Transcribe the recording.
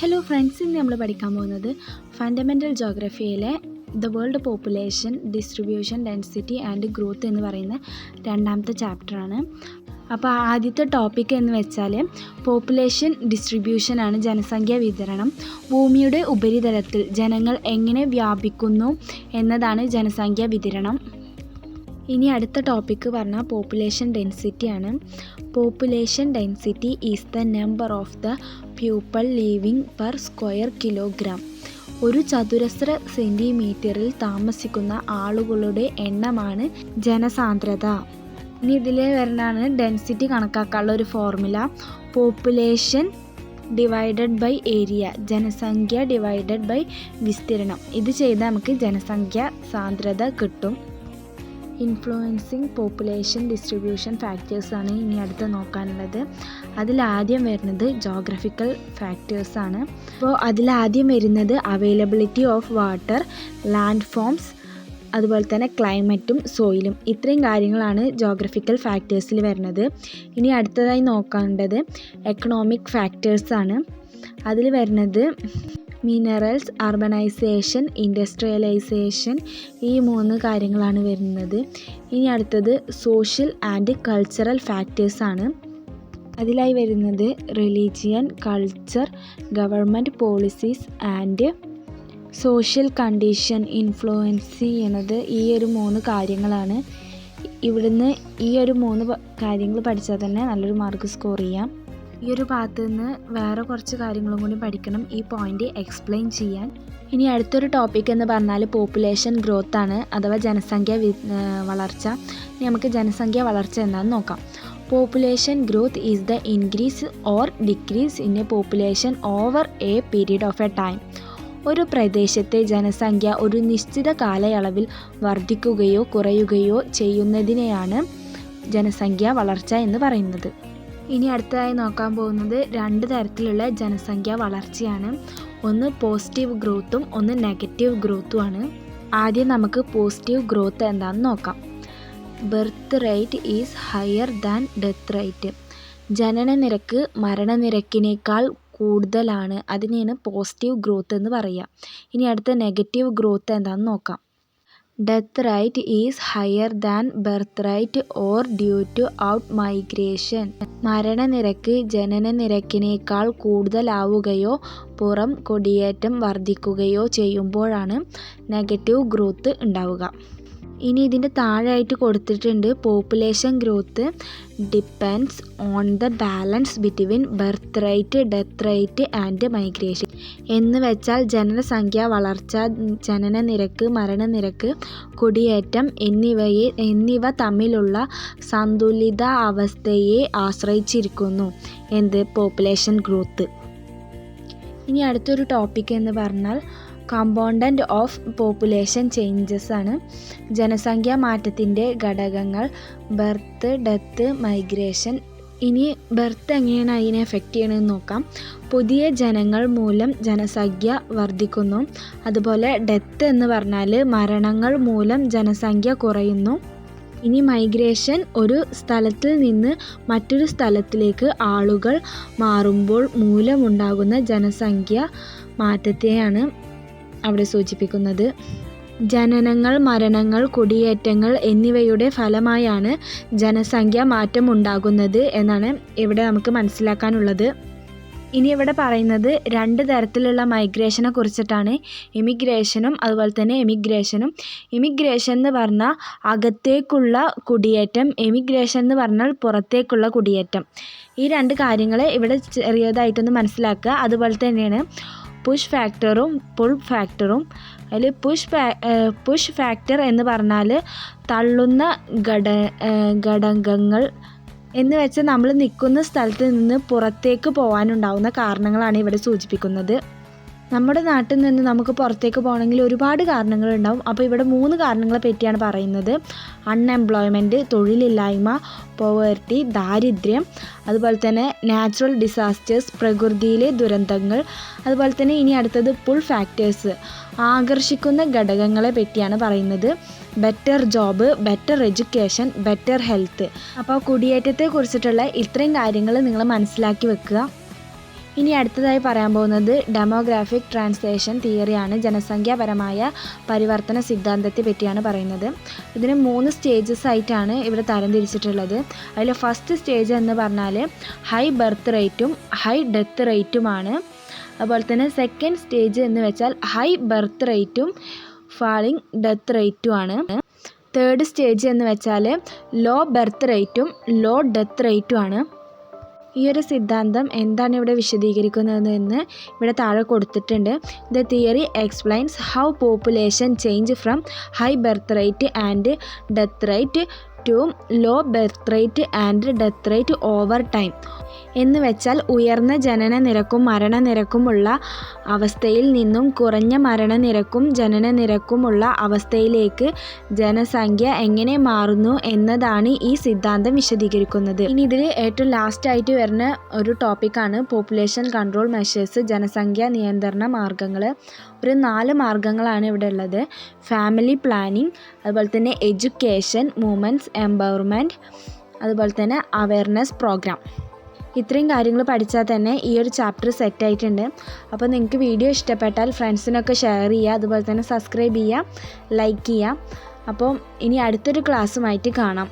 Hello friends, ഇന്ന് നമ്മൾ പഠിക്കാൻ പോകുന്നത് ഫണ്ടമെൻ്റൽ ജോഗ്രഫിയിലെ the world population distribution density and growth എന്ന് പറയുന്ന രണ്ടാമത്തെ ചാപ്റ്ററാണ്. അപ്പോൾ ആദ്യത്തെ ടോപ്പിക് എന്ന് വെച്ചാൽ പോപ്പുലേഷൻ ഡിസ്ട്രിബ്യൂഷനാണ്, ജനസംഖ്യാ വിതരണം. ഭൂമിയുടെ ഉപരിതലത്തിൽ ജനങ്ങൾ എങ്ങനെ വ്യാപിക്കുന്നു എന്നതാണ് ജനസംഖ്യാ വിതരണം. ഇനി അടുത്ത ടോപ്പിക്ക് പറഞ്ഞാൽ പോപ്പുലേഷൻ ഡെൻസിറ്റി ആണ്. Population density is the number of the people living per square kilogram. ഒരു ചതുരശ്ര സെൻറ്റിമീറ്ററിൽ താമസിക്കുന്ന ആളുകളുടെ എണ്ണമാണ് ജനസാന്ദ്രത. ഇനി ഇതിൽ വരുന്നതാണ് ഡെൻസിറ്റി കണക്കാക്കാനുള്ള ഒരു formula: population divided by area, ജനസംഖ്യ ഡിവൈഡഡ് ബൈ വിസ്തീർണം. ഇത് ചെയ്താൽ നമുക്ക് ജനസംഖ്യ സാന്ദ്രത കിട്ടും. ഇൻഫ്ലുവൻസിങ് പോപ്പുലേഷൻ ഡിസ്ട്രിബ്യൂഷൻ ഫാക്ടേഴ്സാണ് ഇനി അടുത്ത് നോക്കാനുള്ളത്. അതിലാദ്യം വരുന്നത് ജോഗ്രഫിക്കൽ ഫാക്ടേഴ്സാണ്. അപ്പോൾ അതിലാദ്യം വരുന്നത് availability of water, land forms, അതുപോലെ തന്നെ ക്ലൈമറ്റും സോയിലും. ഇത്രയും കാര്യങ്ങളാണ് ജോഗ്രഫിക്കൽ ഫാക്ടേഴ്സിൽ വരുന്നത്. ഇനി അടുത്തതായി നോക്കേണ്ടത് എക്കണോമിക് ഫാക്ടേഴ്സാണ്. അതിൽ വരുന്നത് മിനറൽസ്, അർബനൈസേഷൻ, ഇൻഡസ്ട്രിയലൈസേഷൻ, ഈ 3 കാര്യങ്ങളാണ് വരുന്നത്. ഇനി അടുത്തത് സോഷ്യൽ ആൻഡ് കൾച്ചറൽ ഫാക്ടേഴ്സാണ്. അതിലായി വരുന്നത് religion, culture, government policies and social condition influence ചെയ്യണത് ഈ ഒരു 3 കാര്യങ്ങളാണ്. ഇവിടുന്ന് ഈ ഒരു 3 കാര്യങ്ങൾ പഠിച്ചാൽ തന്നെ നല്ലൊരു മാർക്ക് സ്കോർ ചെയ്യാം. ഈ ഒരു ഭാഗത്ത് നിന്ന് വേറെ കുറച്ച് കാര്യങ്ങളും കൂടി പഠിക്കണം ഈ പോയിൻ്റ് എക്സ്പ്ലെയിൻ ചെയ്യാൻ. ഇനി അടുത്തൊരു ടോപ്പിക് എന്ന് പറഞ്ഞാൽ പോപ്പുലേഷൻ ഗ്രോത്ത് ആണ്, അഥവാ ജനസംഖ്യ വളർച്ച. ഇനി നമുക്ക് ജനസംഖ്യ വളർച്ച എന്താണെന്ന് നോക്കാം. Population growth is the increase or decrease in A population over A period of A time. ഒരു പ്രദേശത്തെ ജനസംഖ്യ ഒരു നിശ്ചിത കാലയളവിൽ വർദ്ധിക്കുകയോ കുറയുകയോ ചെയ്യുന്നതിനെയാണ് ജനസംഖ്യ വളർച്ച എന്ന് പറയുന്നത്. ഇനി അടുത്തതായി നോക്കാൻ പോകുന്നത് 2 തരത്തിലുള്ള ജനസംഖ്യാ വളർച്ചയാണ്. ഒന്ന് പോസിറ്റീവ് ഗ്രോത്തും ഒന്ന് നെഗറ്റീവ് ഗ്രോത്തുമാണ്. ആദ്യം നമുക്ക് പോസിറ്റീവ് ഗ്രോത്ത് എന്താണെന്ന് നോക്കാം. Birth rate is higher than death rate. ജനനനിരക്ക് മരണനിരക്കിനേക്കാൾ കൂടുതലാണ്, അതിനെയാണ് പോസിറ്റീവ് ഗ്രോത്ത് എന്ന് പറയുക. ഇനി അടുത്ത നെഗറ്റീവ് ഗ്രോത്ത് എന്താണെന്ന് നോക്കാം. Death rate is higher than birth rate or due to out migration. മരണനിരക്ക് ജനനനിരക്കിനേക്കാൾ കൂടുതലാവുകയോ പുറം കുടിയേറ്റം വർദ്ധിക്കുകയോ ചെയ്യുമ്പോഴാണ് നെഗറ്റീവ് ഗ്രോത്ത് ഉണ്ടാവുക. ഇനി ഇതിൻ്റെ താഴെയായിട്ട് കൊടുത്തിട്ടുണ്ട് population growth depends on the balance between birth rate, death rate and migration. എന്ന് വെച്ചാൽ ജനസംഖ്യ വളർച്ച, ജനനനിരക്ക്, മരണനിരക്ക്, കുടിയേറ്റം എന്നിവ തമ്മിലുള്ള സന്തുലിത അവസ്ഥയെ ആശ്രയിച്ചിരിക്കുന്നു എന്ത് പോപ്പുലേഷൻ ഗ്രോത്ത്. ഇനി അടുത്തൊരു ടോപ്പിക് എന്ന് പറഞ്ഞാൽ കമ്പോണൻ്റ് ഓഫ് പോപ്പുലേഷൻ ചേഞ്ചസ് ആണ്. ജനസംഖ്യാ മാറ്റത്തിൻ്റെ ഘടകങ്ങൾ ബർത്ത്, ഡെത്ത്, മൈഗ്രേഷൻ. ഇനി ബർത്ത് എങ്ങനെയാണ് അതിനെ എഫക്റ്റ് ചെയ്യണമെന്ന് നോക്കാം. പുതിയ ജനങ്ങൾ മൂലം ജനസംഖ്യ വർദ്ധിക്കുന്നു. അതുപോലെ ഡെത്ത് എന്ന് പറഞ്ഞാൽ മരണങ്ങൾ മൂലം ജനസംഖ്യ കുറയുന്നു. ഇനി മൈഗ്രേഷൻ ഒരു സ്ഥലത്തിൽ നിന്ന് മറ്റൊരു സ്ഥലത്തിലേക്ക് ആളുകൾ മാറുമ്പോൾ മൂലമുണ്ടാകുന്ന ജനസംഖ്യ മാറ്റത്തെയാണ് അവിടെ സൂചിപ്പിക്കുന്നത്. ജനനങ്ങൾ, മരണങ്ങൾ, കുടിയേറ്റങ്ങൾ എന്നിവയുടെ ഫലമായാണ് ജനസംഖ്യ മാറ്റം ഉണ്ടാകുന്നത് എന്നാണ് ഇവിടെ നമുക്ക് മനസ്സിലാക്കാനുള്ളത്. ഇനി ഇവിടെ പറയുന്നത് 2 തരത്തിലുള്ള മൈഗ്രേഷനെ കുറിച്ചിട്ടാണ്. ഇമിഗ്രേഷനും അതുപോലെ തന്നെ എമിഗ്രേഷനും. ഇമിഗ്രേഷൻ എന്ന് പറഞ്ഞാൽ അകത്തേക്കുള്ള കുടിയേറ്റം, എമിഗ്രേഷൻ എന്ന് പറഞ്ഞാൽ പുറത്തേക്കുള്ള കുടിയേറ്റം. ഈ 2 കാര്യങ്ങൾ ഇവിടെ ചെറിയതായിട്ടൊന്ന് മനസ്സിലാക്കുക. അതുപോലെ തന്നെയാണ് പുഷ് ഫാക്ടറും പുൾ ഫാക്ടറും. അതിൽ പുഷ് ഫാക്ടർ എന്ന് പറഞ്ഞാൽ തള്ളുന്ന ഘടകങ്ങൾ എന്ന് വെച്ചാൽ നമ്മൾ നിൽക്കുന്ന സ്ഥലത്ത് നിന്ന് പുറത്തേക്ക് പോകാനുണ്ടാവുന്ന കാരണങ്ങളാണ് ഇവിടെ സൂചിപ്പിക്കുന്നത്. നമ്മുടെ നാട്ടിൽ നിന്ന് നമുക്ക് പുറത്തേക്ക് പോകണമെങ്കിൽ ഒരുപാട് കാരണങ്ങളുണ്ടാവും. അപ്പോൾ ഇവിടെ 3 കാരണങ്ങളെ പറ്റിയാണ് പറയുന്നത്. അൺഎംപ്ലോയ്മെൻറ്റ്, തൊഴിലില്ലായ്മ, പോവേർട്ടി, ദാരിദ്ര്യം, അതുപോലെ തന്നെ നാച്ചുറൽ ഡിസാസ്റ്റേഴ്സ്, പ്രകൃതിയിലെ ദുരന്തങ്ങൾ. അതുപോലെ തന്നെ ഇനി അടുത്തത് പുൾ ഫാക്ടേഴ്സ്, ആകർഷിക്കുന്ന ഘടകങ്ങളെ പറ്റിയാണ് പറയുന്നത്. Better job, better education, better health. അപ്പോൾ കുടിയേറ്റത്തെ കുറിച്ചിട്ടുള്ള ഇത്രയും കാര്യങ്ങൾ നിങ്ങൾ മനസ്സിലാക്കി വെക്കുക. ഇനി അടുത്തതായി പറയാൻ പോകുന്നത് ഡെമോഗ്രാഫിക് ട്രാൻസ്ലേഷൻ തിയറിയാണ്. ജനസംഖ്യാപരമായ പരിവർത്തന സിദ്ധാന്തത്തെ പറ്റിയാണ് പറയുന്നത്. ഇതിന് 3 സ്റ്റേജസ് ആയിട്ടാണ് ഇവിടെ തരംതിരിച്ചിട്ടുള്ളത്. അതിൽ ഫസ്റ്റ് സ്റ്റേജ് എന്ന് പറഞ്ഞാൽ ഹൈ ബർത്ത് റേറ്റും ഹൈ ഡെത്ത് റേറ്റുമാണ്. അതുപോലെ തന്നെ സെക്കൻഡ് സ്റ്റേജ് എന്ന് വെച്ചാൽ ഹൈ ബർത്ത് റേറ്റും ഫാളിങ് ഡെത്ത് റേറ്റുമാണ്. തേർഡ് സ്റ്റേജ് എന്ന് വെച്ചാൽ ലോ ബർത്ത് റേറ്റും ലോ ഡെത്ത് റേറ്റുമാണ്. ഈ ഒരു സിദ്ധാന്തം എന്താണ് ഇവിടെ വിശദീകരിക്കുന്നതെന്ന് ഇവിടെ താഴെ കൊടുത്തിട്ടുണ്ട്. The theory explains how population change from high birth rate and death rate to low birth rate and death rate over time. എന്ന് വെച്ചാൽ ഉയർന്ന ജനന നിരക്കും മരണനിരക്കുമുള്ള അവസ്ഥയിൽ നിന്നും കുറഞ്ഞ മരണനിരക്കും ജനനനിരക്കുമുള്ള അവസ്ഥയിലേക്ക് ജനസംഖ്യ എങ്ങനെ മാറുന്നു എന്നതാണ് ഈ സിദ്ധാന്തം വിശദീകരിക്കുന്നത്. ഇനി ഇതിൽ ഏറ്റവും ലാസ്റ്റായിട്ട് വരുന്ന ഒരു ടോപ്പിക്കാണ് പോപ്പുലേഷൻ കൺട്രോൾ മെഷേഴ്സ്, ജനസംഖ്യാ നിയന്ത്രണ മാർഗങ്ങൾ. ഒരു 4 മാർഗങ്ങളാണ് ഇവിടെ ഉള്ളത്. ഫാമിലി പ്ലാനിങ്, അതുപോലെ തന്നെ എഡ്യൂക്കേഷൻ, വുമൻസ് എംപവർമെൻറ്റ്, അതുപോലെ തന്നെ അവയർനെസ് പ്രോഗ്രാം. ഇത്രയും കാര്യങ്ങൾ പഠിച്ചാൽ തന്നെ ഈ ഒരു ചാപ്റ്റർ സെറ്റായിട്ടുണ്ട്. അപ്പോൾ നിങ്ങൾക്ക് വീഡിയോ ഇഷ്ടപ്പെട്ടാൽ ഫ്രണ്ട്സിനൊക്കെ ഷെയർ ചെയ്യുക, അതുപോലെ തന്നെ സബ്സ്ക്രൈബ് ചെയ്യുക, ലൈക്ക് ചെയ്യുക. അപ്പോൾ ഇനി അടുത്തൊരു ക്ലാസ്സുമായിട്ട് കാണാം.